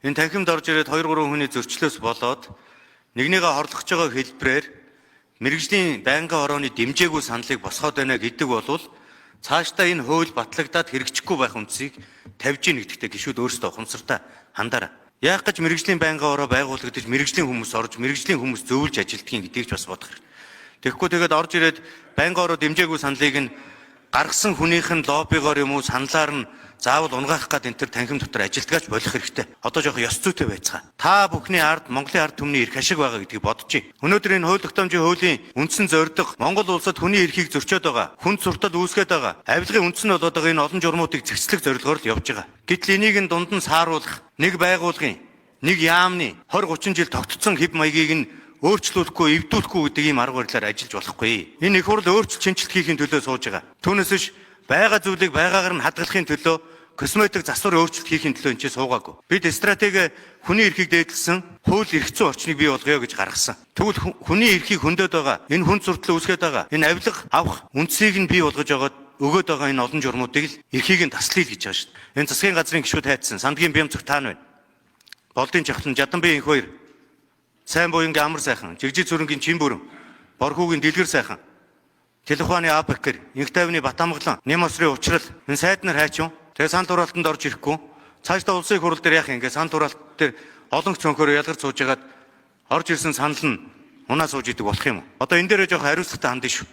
Энэ танхимд орж ирээд 2-3 хүний зөрчлөөс болоод нэгнийгээ хорлох байгаа хэлбэрээр мэргэжлийн байнгын орооны дэмжээгүй саналыг босгоод байна гэдэг бол цаашдаа энэ хууль батлагдаад хэрэгжихгүй байх үндсийг тавьж ийн гэдэгтээ гишүүд өөрсдөө ухамсартай хандаарай. Яах гэж мэргэжлийн байнгын ороо байгуулагдаж мэргэжлийн хүмүүс орж мэргэжлийн хүмүүс зөвлөж ажилтгийг гэдгийг ч бас бодох хэрэгтэй. Тэгэхгүй тэгээд орж ирээд байнгын ороо дэмжээгүй саналыг нь гаргасан хүнийх нь лоббигоор юм уу саналаар нь заавал унгаах гад энэ төр танхим дотор ажилтгаач болох хэрэгтэй. Одоо жоох ёс зүйтэй байцгаа. Та бүхний ард Монголын ард түмний эрх ашиг байгаа гэдгийг бодчих. Өнөөдөр энэ хууль тогтоомжийн хуулийн үндсэн зорилго Монгол улсад хүний эрхийг зөрчөөд байгаа, хүн суртал үүсгэж байгаа, авилгын үндэс нь болоод байгаа энэ олон журмуудыг зэгцлэх зорилгоор л явж байгаа. Гэтэл энийг нь дунд нь сааруулах нэг байгуулгын, нэг яамны 20-30 жил тогтцсон хэв маягийг нь өөрчлүүлэхгүй, эвдүүлэхгүй гэдэг ийм арга барилаар ажиллаж болохгүй. Энэ их хурл өөрчлөлт шинжилт хийхин төлөө сууж байгаа. Түүнээс биш байгаа зүйлийг байгаагаар нь хадгалахын төлөө косметик засвар өөрчлөлт хийхин төлөө энэ суугаагүй. Бид стратеги хүний эрхийг дээдлсэн хууль эрх зүйн орчныг бий болгоё гэж гаргасан. Тэгвэл хүний эрхийг хөндөд байгаа, энэ хүн суртал үүсгэж байгаа, энэ авилга авах үндсийг нь бий болгож байгаа өгөөд байгаа энэ олон журмуудыг л эрхийг нь таслая гэж байгаа шүү дээ. Энэ засгийн газрын гишүүд хайцсан, Сандгийн Бямцэг таана байна. Болдын Жавхлан, Жаданбай инх хоёр, Сайн буянгийн Амар сайхан, Жигжиг Цүрэнгийн Чин бүрэн, Борхуугийн Дэлгэр сайхан, Телехуаны Абакер, Инх тайвны Батамглан, Немосрын Учрал, энэ сайд нар хайчун. Тэгээ сан тураалтанд орж ирэхгүй. Цаашдаа улсын хурал дээр яах юм ингээ сан тураалт дээр олон цонхоор ялгар сууж ягаад орж ирсэн санал нь унаа сууж идэг болох юм уу? Одоо энэ дээр жоох хариуцлагатай хандна шүү.